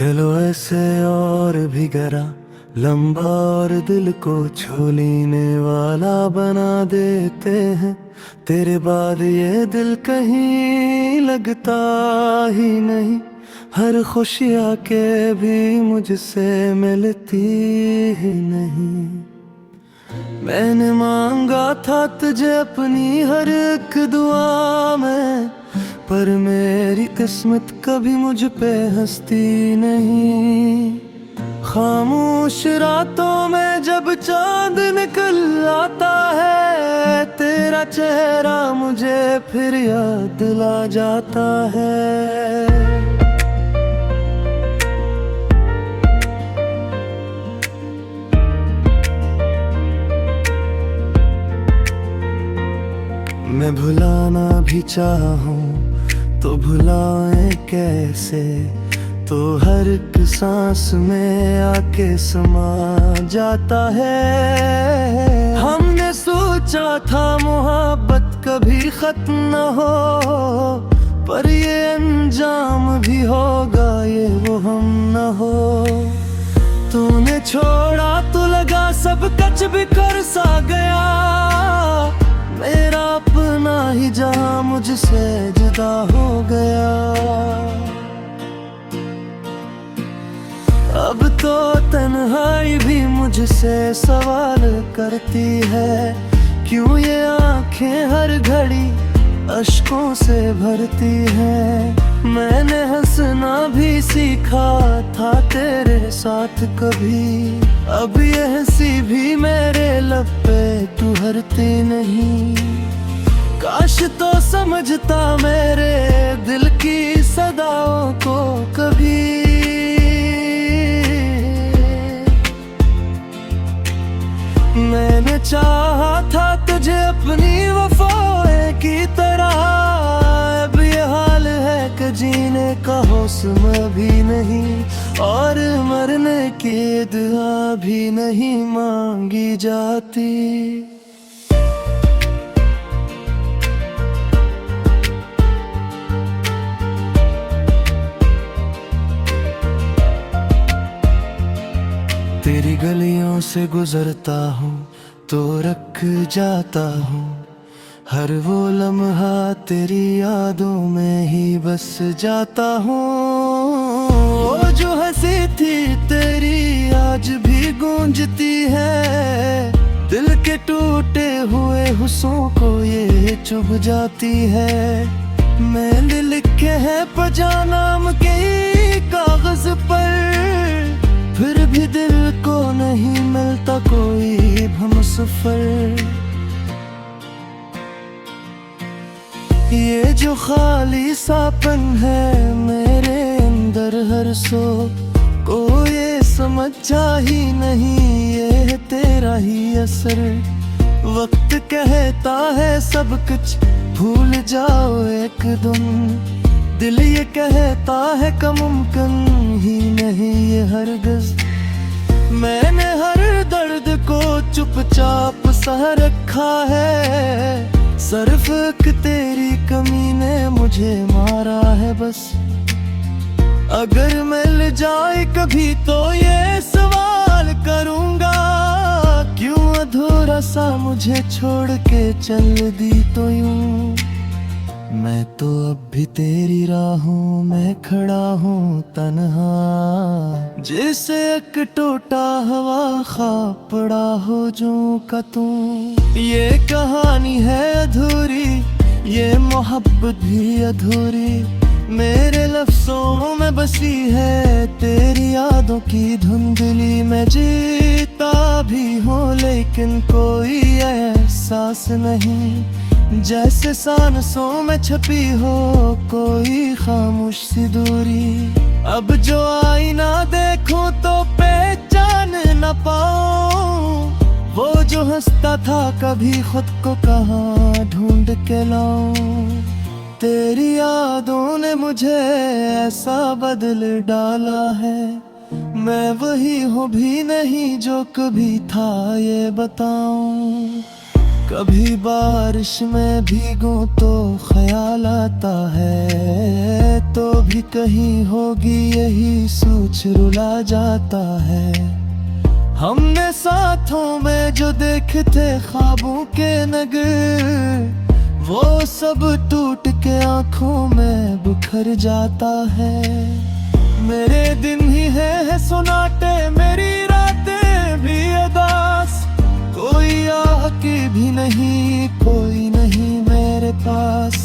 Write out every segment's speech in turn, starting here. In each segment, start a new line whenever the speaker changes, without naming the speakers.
चलो ऐसे और भी गहरा, लंबा और दिल को छू लेने वाला बना देते हैं। तेरे बाद ये दिल कहीं लगता ही नहीं, हर खुशी आके भी मुझसे मिलती ही नहीं। मैंने मांगा था तुझे अपनी हर एक दुआ में, पर मेरी किस्मत कभी मुझ पे हंसती नहीं। खामोश रातों में जब चांद निकल आता है, तेरा चेहरा मुझे फिर याद दिला जाता है। मैं भुलाना भी चाहूं तो भुलाए कैसे, तो हर एक सांस में आके समा जाता है। हमने सोचा था मोहब्बत कभी खत्म न हो, पर ये अंजाम भी होगा ये वो हम न हो। तूने छोड़ा तो लगा सब कच बिखर सा गया, मेरा अपना ही जहां मुझसे जुदा हो गया। अब तो तन्हाई भी मुझसे सवाल करती है, क्यों ये आंखें हर घड़ी अश्कों से भरती हैं। मैंने हंसना भी सीखा था तेरे साथ कभी, अब ये हंसी भी मेरे लब पे तू हरती नहीं। काश तो समझता मेरे दिल की सदाओं को कभी, मैंने चाहा था तुझे अपनी वफाएं की तरह। अब ये हाल है कि जीने का हौसला भी नहीं, और मरने की दुआ भी नहीं मांगी जाती। तेरी गलियों से गुजरता हूँ तो रख जाता हूँ, हर वो लम्हा तेरी यादों में ही बस जाता हूँ। वो जो हंसी थी तेरी आज भी गूंजती है, दिल के टूटे हुए हुस्सों को ये चुभ जाती है। मैंने लिखे हैं पजानाम के कागज पर, फिर भी दिल को नहीं मिलता कोई हमसफर। ये जो खाली सापन है मेरे अंदर हर सो को, ये समझा ही नहीं ये है तेरा ही असर। वक्त कहता है सब कुछ भूल जाओ एकदम, दिल ये कहता है का मुमकिन ही नहीं ये हरगिज़। मैंने हर दर्द को चुपचाप सह रखा है, सिर्फ एक तेरी कमी ने मुझे मारा है बस। अगर मिल जाए कभी तो ये सवाल करूंगा, क्यों अधूरा सा मुझे छोड़ के चल दी तो यूं। मैं तो अब भी तेरी राहों में खड़ा हूँ तन्हा, जैसे एक टूटा हवा खा पड़ा हो जो का तू। ये कहानी है अधूरी, ये मोहब्बत भी अधूरी, मेरे लफ्ज़ों में बसी है तेरी यादों की धुंधली। मैं जीता भी हूँ लेकिन कोई एहसास नहीं, जैसे सांसों में छपी हो कोई खामोश सी दूरी। अब जो आईना देखूं तो पहचान न पाऊं, वो जो हंसता था कभी खुद को कहाँ ढूंढ के लाऊं। तेरी यादों ने मुझे ऐसा बदल डाला है, मैं वही हूँ भी नहीं जो कभी था ये बताऊं। कभी बारिश में भीगूं तो ख्याल आता है, तो भी कहीं होगी यही सोच रुला जाता है। हमने साथों में जो देखे थे ख्वाबों के नगर, वो सब टूट के आंखों में बिखर जाता है। मेरे दिन ही है सुनाटे, मेरी रातें भी उदास, कोई आह की भी नहीं, कोई नहीं मेरे पास।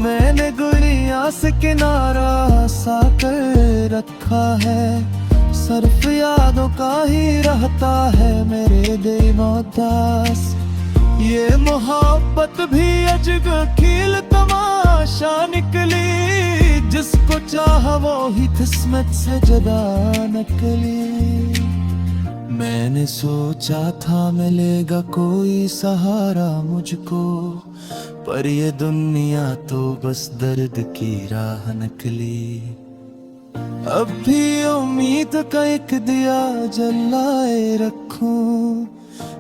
मैंने गुड़िया से किनारा सा कर रखा है, सिर्फ यादों का ही रहता है मेरे दिल उदास। ये मोहब्बत भी अजब खेल तमाशा निकली, जिसको चाहा वो ही किस्मत से जुदा निकली। मैंने सोचा था मिलेगा कोई सहारा मुझको, पर ये दुनिया तो बस दर्द की राह निकली। अब भी उम्मीद का एक दिया जलाए रखूं,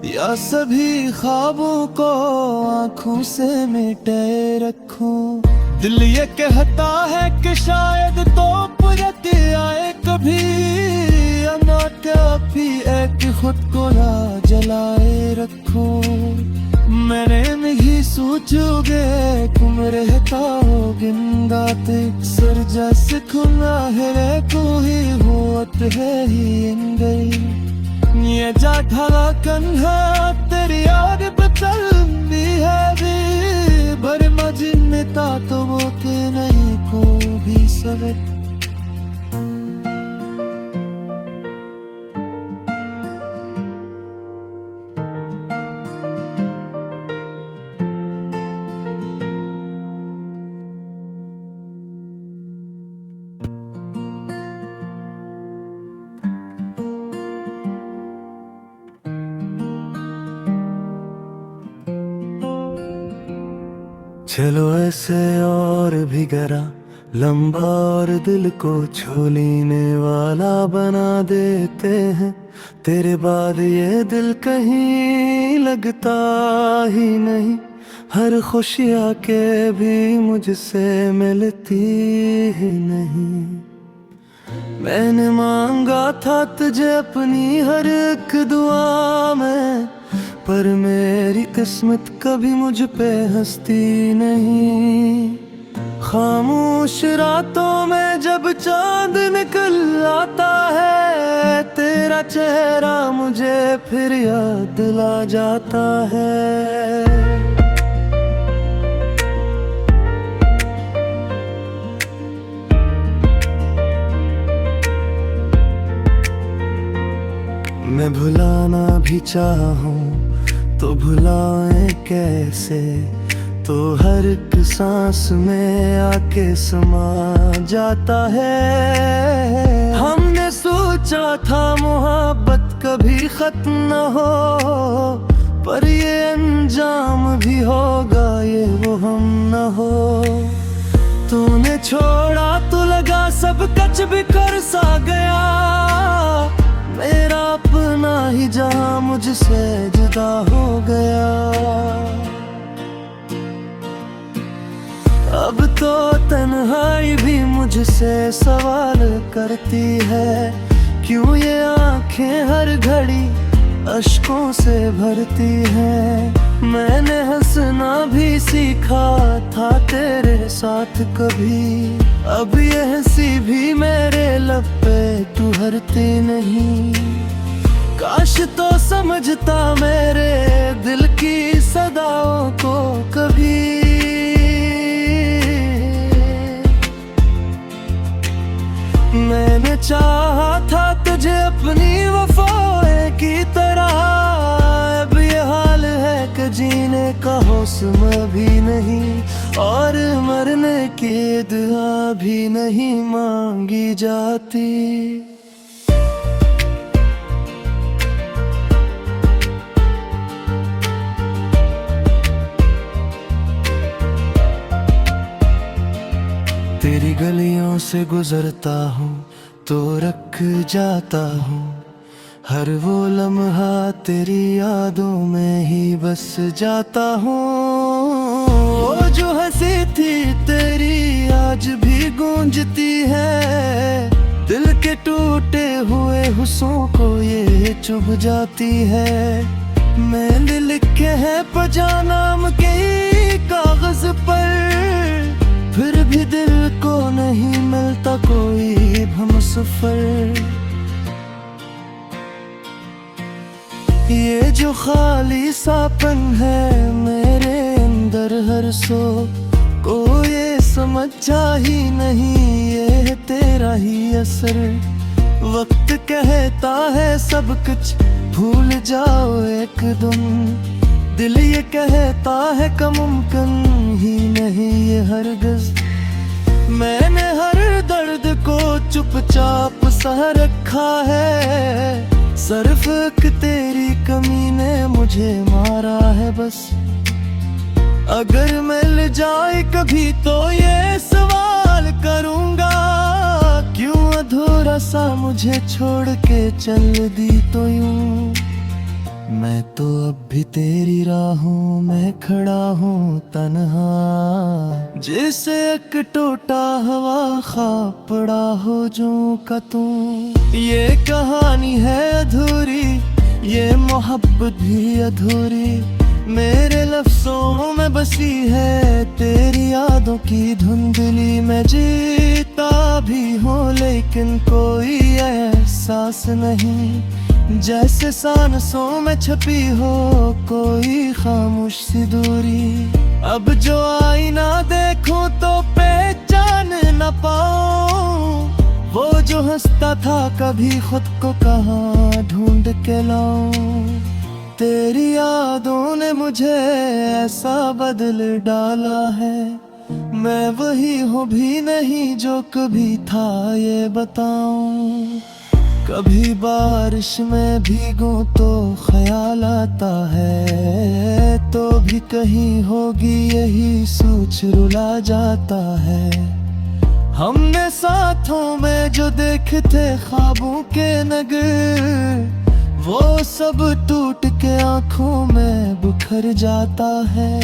या सभी ख्वाबों को आंखों से मिटे रखूं। दिल ये कहता है कि शायद तो पुरत आए कभी, ना कभी एक खुद को ना जलाए रखूं। मैंने नहीं सोचोगे तुम रहता हो गिंदा सर, जैसे खुला है कोई होत है ही इन गई। ये जा ढला कन्हा तेरी याद बचलती है भी, भर मजनता तो वो के नहीं को भी सवे। चलो ऐसे और भी गहरा लंबा और दिल को छू लेने वाला बना देते हैं। तेरे बाद ये दिल कहीं लगता ही नहीं, हर खुशी आके भी मुझसे मिलती ही नहीं। मैंने मांगा था तुझे अपनी हर एक दुआ में, पर मेरी किस्मत कभी मुझ पे हंसती नहीं। खामोश रातों में जब चांद निकल आता है, तेरा चेहरा मुझे फिर याद ला जाता है। मैं भुलाना भी चाहूं तो भुलाएं कैसे, तो हर एक सांस में आके समा जाता है। हमने सोचा था मोहब्बत कभी खत्म न हो, पर ये अंजाम भी होगा ये वो हम न हो। तूने छोड़ा तो लगा सब कच बिखर सा गया, मेरा अपना ही जहां मुझसे जुदा हो गया। अब तो तन्हाई भी मुझसे सवाल करती है, क्यों ये आंखें हर घड़ी अश्कों से भरती हैं। मैंने हंसना भी सीखा था तेरे साथ कभी, अब ये हंसी भी मेरे लब पे तू हरती नहीं। काश तो समझता मेरे दिल की सदाओं को कभी, मैंने चाहा था तुझे अपनी वफाएं की तरह। अब ये हाल है कि जीने का हौसला भी नहीं, और मरने की दुआ भी नहीं मांगी जाती। तेरी गलियों से गुजरता हूँ तो रख जाता हूँ, हर वो लम्हा तेरी यादों में ही बस जाता हूँ। वो जो हंसी थी तेरी आज भी गूंजती है, दिल के टूटे हुए हुस्सों को ये चुभ जाती है। मैंने लिखे हैं पजा नाम के कागज पर, फिर भी दिल को नहीं मिलता कोई हमसफर। ये जो खाली सापन है मेरे अंदर हर सो को, ये समझा ही नहीं ये है तेरा ही असर। वक्त कहता है सब कुछ भूल जाओ एकदम, दिल ये कहता है कम मुमकिन ही नहीं ये हरगिज़। मैंने हर दर्द को चुपचाप सह रखा है, सिर्फ एक तेरी कमी ने मुझे मारा है बस। अगर मिल जाए कभी तो ये सवाल करूंगा, क्यों अधूरा सा मुझे छोड़ के चल दी तो यूं। मैं तो अब भी तेरी राहों में खड़ा हूँ तन्हा, जैसे एक टूटा हवा ख्वाब पड़ा हो जो का तू। ये कहानी है अधूरी, ये मोहब्बत भी अधूरी, मेरे लफ्ज़ों में बसी है तेरी यादों की धुंधली। मैं जीता भी हूँ लेकिन कोई एहसास नहीं, जैसे सांसों में छपी हो कोई खामोश सी दूरी। अब जो आईना देखूं तो पहचान न पाऊं, वो जो हंसता था कभी खुद को कहाँ ढूंढ के लाऊं। तेरी यादों ने मुझे ऐसा बदल डाला है, मैं वही हूँ भी नहीं जो कभी था ये बताऊं। कभी बारिश में भीगूं तो ख्याल आता है, तो भी कहीं होगी यही सोच रुला जाता है। हमने साथों में जो देखे थे ख्वाबों के नगर, वो सब टूट के आंखों में बिखर जाता है।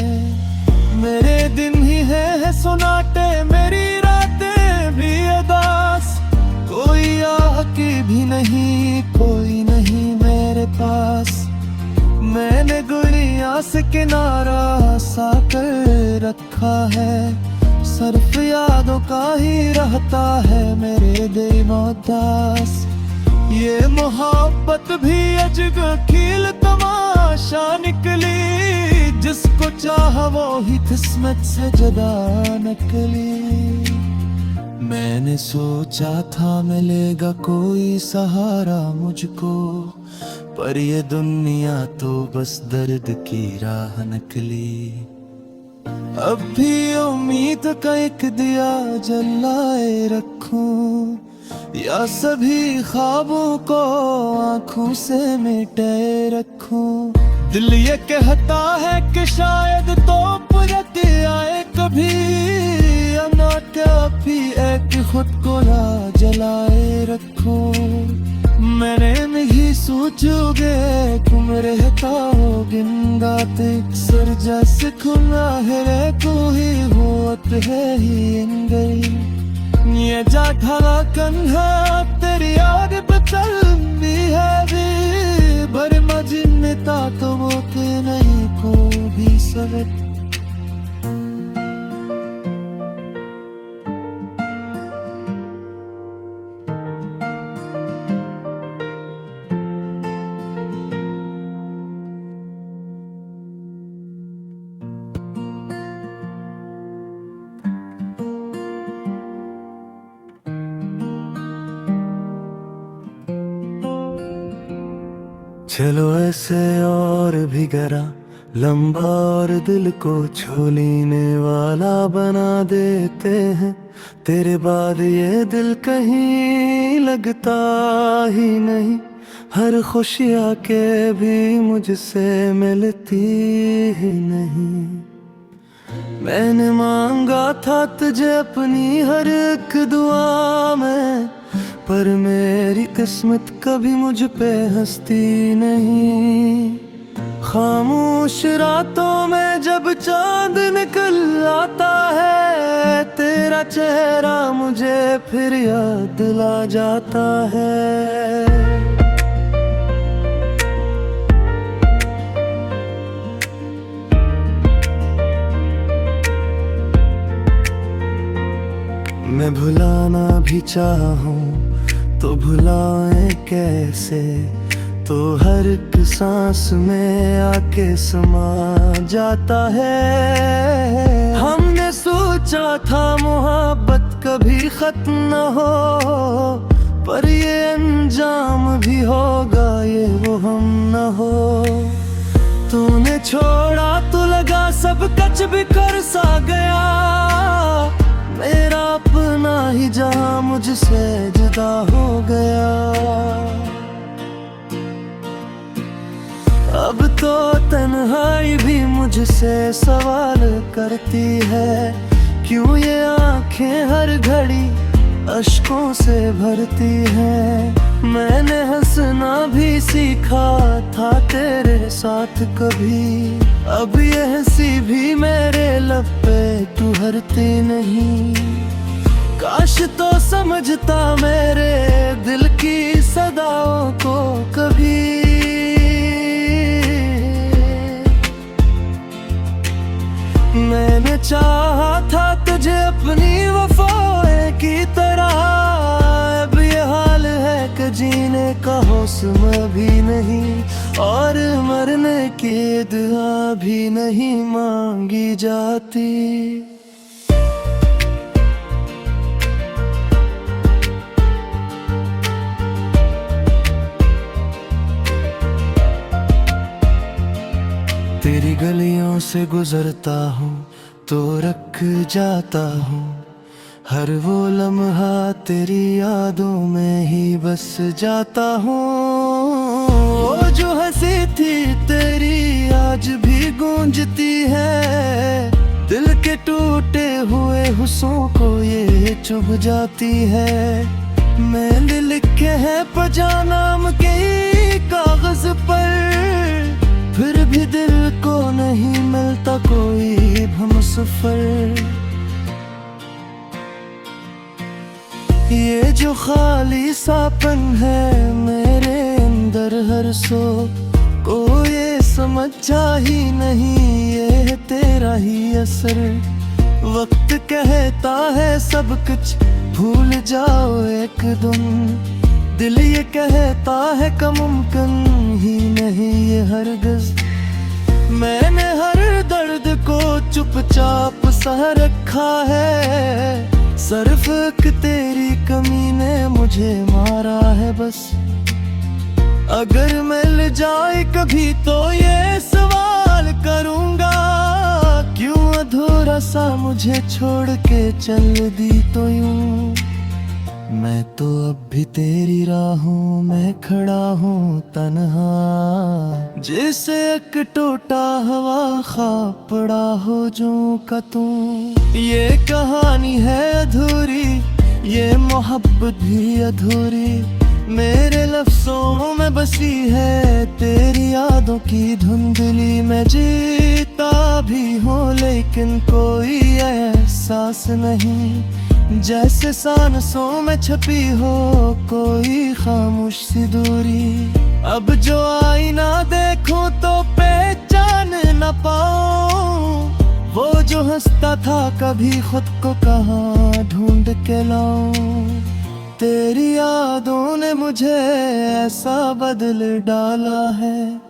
मेरे दिन ही है सुनाटे, मेरी रातें भी अदास, कोई आह की भी नहीं, कोई नहीं मेरे पास। मैंने गुड़िया से किनारा सा कर रखा है, सिर्फ यादों का ही रहता है मेरे दिल उदास। ये मोहब्बत भी अजब खेल तमाशा निकली, जिसको चाहा वो ही किस्मत से जुदा निकली। मैंने सोचा था मिलेगा कोई सहारा मुझको, पर ये दुनिया तो बस दर्द की राह निकली। अब भी उम्मीद का एक दिया जलाए रखूं, या सभी ख्वाबों को आंखों से मिटे रखूं। दिल ये कहता है कि शायद तो पुरत आए कभी, ना काफी एक खुद को ना जलाए रखूं। मैंने नहीं सोचोगे तुम रहता हो गिनगाते, सर जैसे खुला है कोई होत है ही गई। ये जाठा कन्हा तेरी याद बचलती है भी, भर मजिनता तो वो के नहीं को भी सवत। चलो ऐसे और भी गहरा लंबा और दिल को छू लेने वाला बना देते हैं। तेरे बाद ये दिल कहीं लगता ही नहीं, हर खुशी आके भी मुझसे मिलती ही नहीं। मैंने मांगा था तुझे अपनी हर एक दुआ में, पर मेरी किस्मत कभी मुझ पे हंसती नहीं। खामोश रातों में जब चांद निकल आता है, तेरा चेहरा मुझे फिर याद दिला जाता है। मैं भुलाना भी चाहूं तो भुलाए कैसे, तो हर एक सांस में आके समा जाता है। हमने सोचा था मोहब्बत कभी खत्म न हो, पर ये अंजाम भी होगा ये वो हम न हो। तूने छोड़ा तो लगा सब कच बिखर सा गया, मेरा अपना ही जहां मुझसे जुदा हो गया। अब तो तन्हाई भी मुझसे सवाल करती है, क्यों ये आंखें हर घड़ी अश्कों से भरती हैं। मैंने हंसना भी सीखा था तेरे साथ कभी, अब ये हंसी भी मेरे लब पे तू हरती नहीं। काश तो समझता मेरे दिल की सदाओं को कभी। मैंने चाहा था तुझे अपनी वफाएं की तरह, अब ये हाल है कि जीने का हौसला भी नहीं, और मरने की दुआ भी नहीं मांगी जाती। तेरी गलियों से गुजरता हूँ तो रख जाता हूँ, हर वो लम्हा तेरी यादों में ही बस जाता हूँ। वो जो हंसी थी तेरी आज भी गूंजती है, दिल के टूटे हुए हुस्सों को ये चुभ जाती है। मैंने लिखे हैं पजानाम के कागज पर, फिर भी दिल को नहीं मिलता कोई हमसफर। ये जो खाली सापन है मेरे अंदर हर सो को, ये समझा ही नहीं ये है तेरा ही असर। वक्त कहता है सब कुछ भूल जाओ एक दिन, दिल ये कहता है का मुमकिन ही नहीं ये हरगिज़। मैंने हर दर्द को चुपचाप सह रखा है, सिर्फ तेरी कमी ने मुझे मारा है बस। अगर मिल जाए कभी तो ये सवाल करूंगा, क्यों अधूरा सा मुझे छोड़ के चल दी तो यूं। मैं तो अब भी तेरी राहों में खड़ा हूँ तन्हा, जैसे एक टूटा हवा खा पड़ा हो जो का तू। ये कहानी है अधूरी, ये मोहब्बत भी अधूरी, मेरे लफ्जों में बसी है तेरी यादों की धुंधली। मैं जीता भी हूँ लेकिन कोई एहसास नहीं, जैसे सांसों में छपी हो कोई खामोश सी दूरी। अब जो आईना देखूं तो पहचान न पाऊं, वो जो हंसता था कभी खुद को कहाँ ढूंढ के लाऊं। तेरी यादों ने मुझे ऐसा बदल डाला है,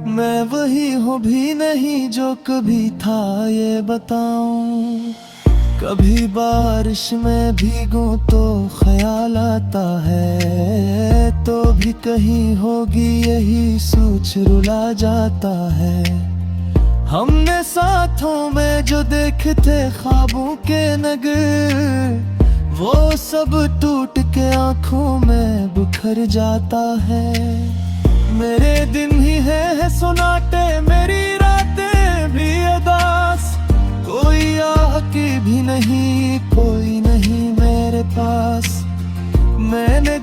मैं वही हूँ भी नहीं जो कभी था ये बताऊं। कभी बारिश में भीगूं तो ख्याल आता है, तो भी कहीं होगी यही सोच रुला जाता है। हमने साथों में जो देखे थे ख्वाबों के नगर, वो सब टूट के आंखों में बिखर जाता है। मेरे दिन ही है सुनाटे, मेरी रातें भी अदास, कोई आह की भी नहीं, कोई नहीं मेरे पास। मैंने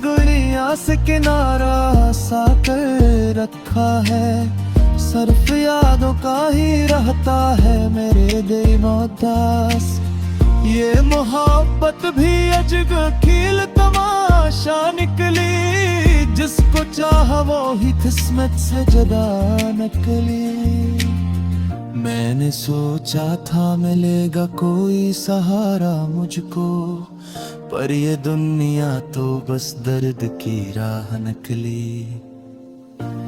दुनिया से किनारा सा कर रखा है, सिर्फ यादों का ही रहता है मेरे दिनों दास। ये मोहब्बत भी अजब खेल तमाशा निकली, जिसको चाहा वो ही किस्मत से जुदा निकली। मैंने सोचा था मिलेगा कोई सहारा मुझको, पर ये दुनिया तो बस दर्द की राह निकली।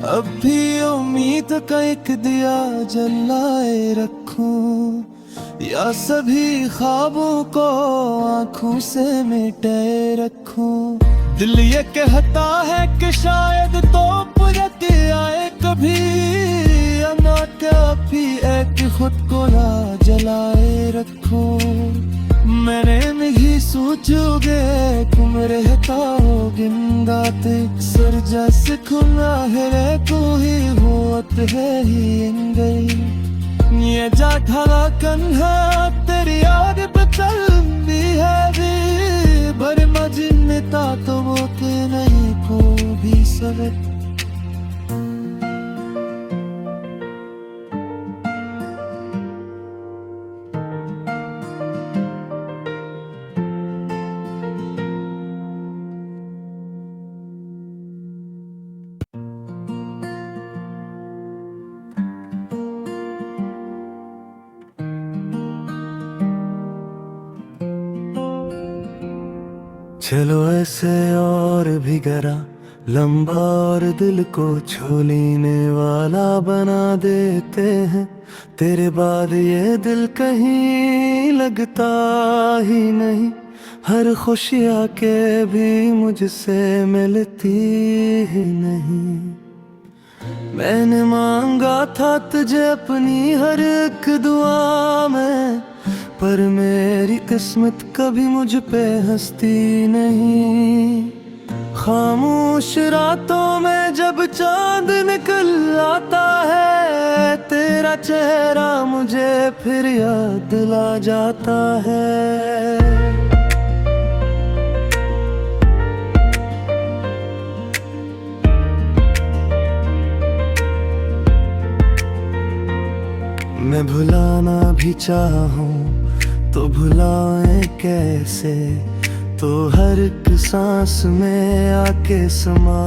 अब भी उम्मीद का एक दिया जलाए रखूं, या सभी ख्वाबों को आंखों से मिटे रखूं। दिल ये कहता है कि शायद तो पुरत आए कभी, या ना कभी एक खुद को ना जलाए रखूं। मैंने नहीं सोचोगे तुम रहता हो गिंदा सर जैसे खुला है कोई होत है ही गई। ये जाठा कन्हा तेरी याद बचल भी है भी, भर मजिनता तो वो के नहीं को भी सब। चलो ऐसे और भी गहरा लंबा और दिल को छू लेने वाला बना देते हैं। तेरे बाद ये दिल कहीं लगता ही नहीं, हर खुशी आके भी मुझसे मिलती ही नहीं। मैंने मांगा था तुझे अपनी हर एक दुआ में, पर मेरी किस्मत कभी मुझ पे हंसती नहीं। खामोश रातों में जब चांद निकल आता है, तेरा चेहरा मुझे फिर याद ला जाता है। मैं भुलाना भी चाहूं तो भुलाएं कैसे, तो हर एक सांस में आके समा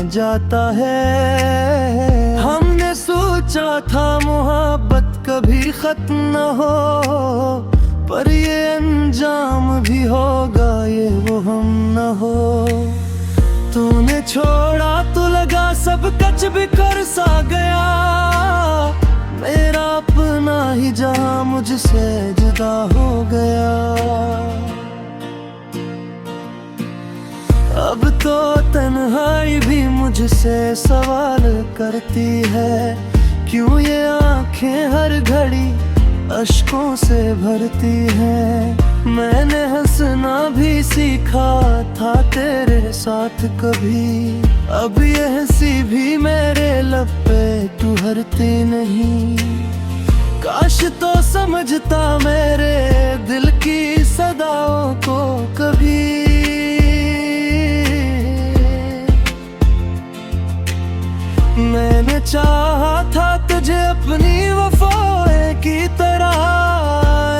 जाता है। हमने सोचा था मोहब्बत कभी खत्म न हो, पर ये अंजाम भी होगा ये वो हम न हो। तूने छोड़ा तो लगा सब कच बिखर सा गया, मेरा अपना ही जहां मुझसे जुदा हो गया। अब तो तन्हाई भी मुझसे सवाल करती है, क्यों ये आंखें हर घड़ी अश्कों से भरती हैं। मैंने हंसना भी सीखा था तेरे साथ कभी, अब ये हंसी भी मेरे लब पे ठहरती नहीं। काश तो समझता मेरे दिल की सदाओं को कभी, मैंने चाहा था तुझे अपनी वफाएं की तरह।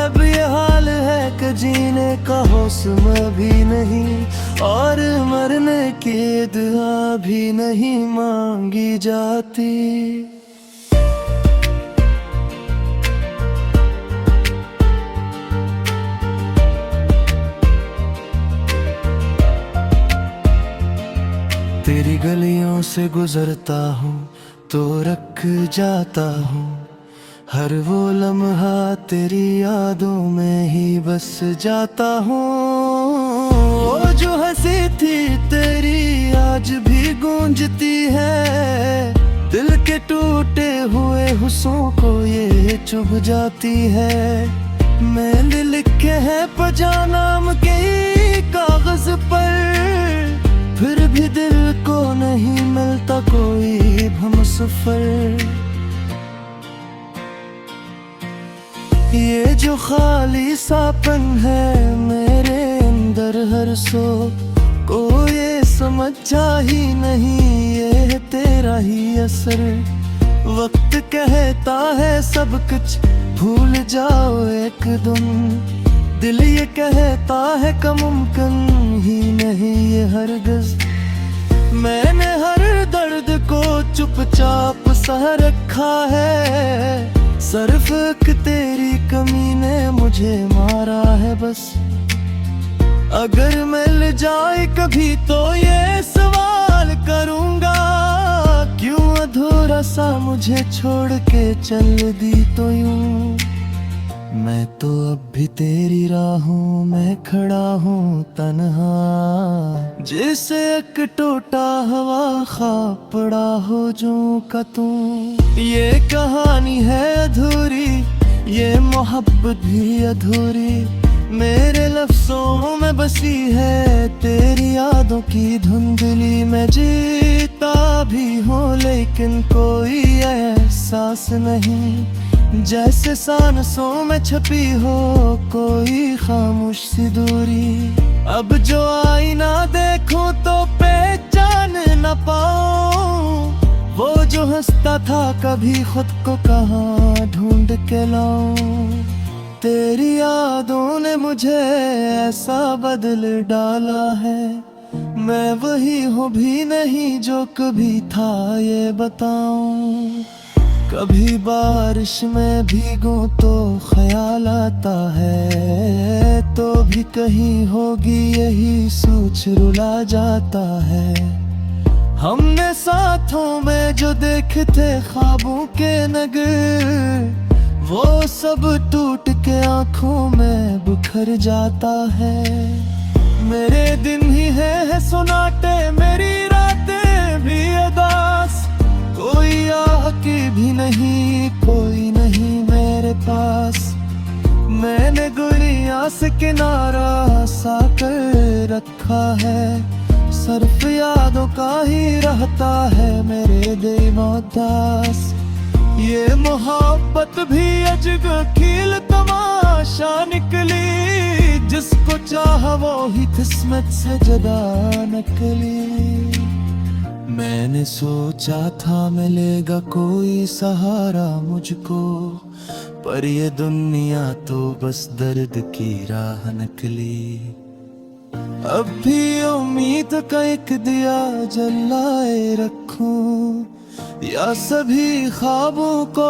अब ये हाल है कि जीने का हौसला भी नहीं, और मरने की दुआ भी नहीं मांगी जाती। तेरी गलियों से गुजरता हूँ तो रख जाता हूँ, हर वो लम्हा तेरी यादों में ही बस जाता हूँ। वो जो हंसी थी तेरी आज भी गूंजती है, दिल के टूटे हुए हुस्सों को ये चुभ जाती है। मैंने लिखे हैं पजानाम के कागज पर, फिर भी दिल को नहीं मिलता कोई हमसफर। ये जो खाली सापन है मेरे अंदर हर सो को ये समझा ही नहीं ये है तेरा ही असर। वक्त कहता है सब कुछ भूल जाओ एकदम, दिल ये कहता है का मुमकिन ही नहीं ये हरगिज़। मैंने हर दर्द को चुपचाप सह रखा है, सिर्फ एक तेरी कमी ने मुझे मारा है बस। अगर मिल जाए कभी तो ये सवाल करूंगा, क्यों अधूरा सा मुझे छोड़ के चल दी तो यूं। मैं तो अब भी तेरी राहों में खड़ा हूँ तन्हा, जैसे एक टूटा हवा ख्वाब पड़ा हो जो का तू। ये कहानी है अधूरी, ये मोहब्बत भी अधूरी, मेरे लफ्ज़ों में बसी है तेरी यादों की धुंधली। मैं जीता भी हूँ लेकिन कोई एहसास नहीं, जैसे सांसों में छपी हो कोई खामोश सी दूरी। अब जो आईना देखूं तो पहचान न पाऊं, वो जो हंसता था कभी खुद को कहाँ ढूंढ के लाऊं। तेरी यादों ने मुझे ऐसा बदल डाला है, मैं वही हूँ भी नहीं जो कभी था ये बताऊं। कभी बारिश में भीगूं तो ख्याल आता है, तो भी कहीं होगी यही सोच रुला जाता है। हमने साथों में जो देखे थे ख्वाबों के नगर, वो सब टूट के आंखों में बिखर जाता है। मेरे दिन ही है सुनाटे, मेरी रातें भी उदास, कोई आह की भी नहीं, कोई नहीं मेरे पास। मैंने गुड़िया से किनारा सा कर रखा है, सिर्फ यादों का ही रहता है मेरे दिल में उदास। ये मोहब्बत भी अजब खेल तमाशा निकली, जिसको चाहा वो ही किस्मत से जुदा निकली। मैंने सोचा था मिलेगा कोई सहारा मुझको, पर ये दुनिया तो बस दर्द की राह निकली। अब भी उम्मीद का एक दिया जलाए रखूं, या सभी ख्वाबों को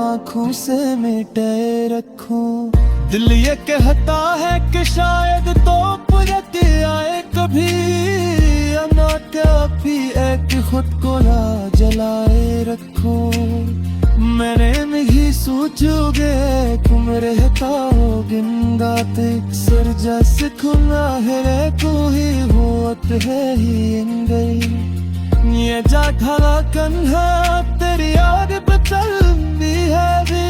आँखों से मिटे रखूं। दिल ये कहता है कि शायद तो पुरत आए कभी, ना कभी एक खुद को ना जलाए रखूं। मैंने नहीं सोचोगे तुम रहता हो गिनगाते, सर जैसे खुला है कोई होत है ही इन गई। ये जा खड़ा कन्हा तेरी याद बचलती है भी,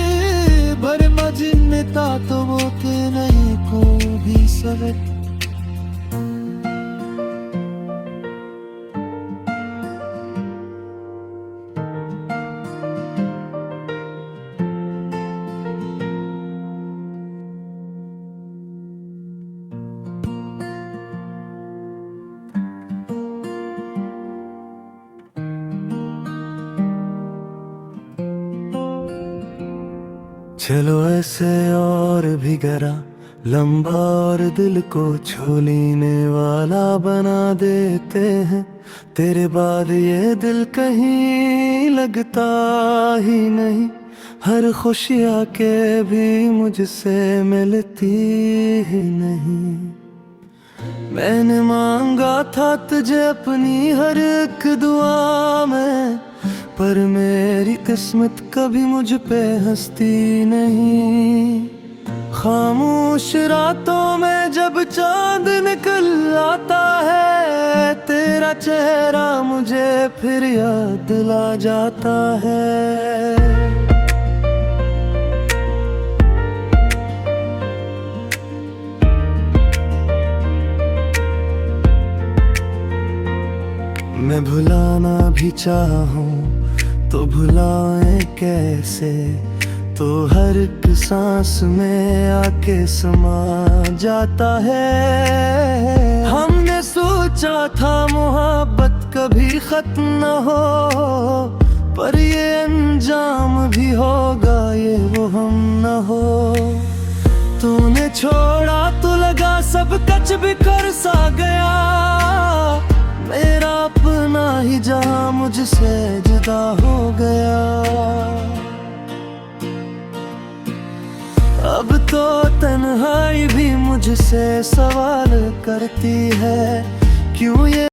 भर मजिनता तो वो के नहीं को भी सवे। चलो ऐसे और भी गहरा, लंबा और दिल को छू लेने वाला बना देते हैं। तेरे बाद ये दिल कहीं लगता ही नहीं, हर खुशी आके भी मुझसे मिलती ही नहीं। मैंने मांगा था तुझे अपनी हर एक दुआ में, पर मेरी किस्मत कभी मुझ पे हंसती नहीं। खामोश रातों में जब चांद निकल आता है, तेरा चेहरा मुझे फिर याद दिला जाता है। मैं भुलाना भी चाहूं तो भुलाए कैसे, तो हर एक सांस में आके समा जाता है। हमने सोचा था मोहब्बत कभी खत्म न हो, पर ये अंजाम भी होगा ये वो हम न हो। तूने छोड़ा तो लगा सब कच बिखर सा गया, मेरा अपना ही जहां मुझसे जुदा हो गया। अब तो तन्हाई भी मुझसे सवाल करती है, क्यों ये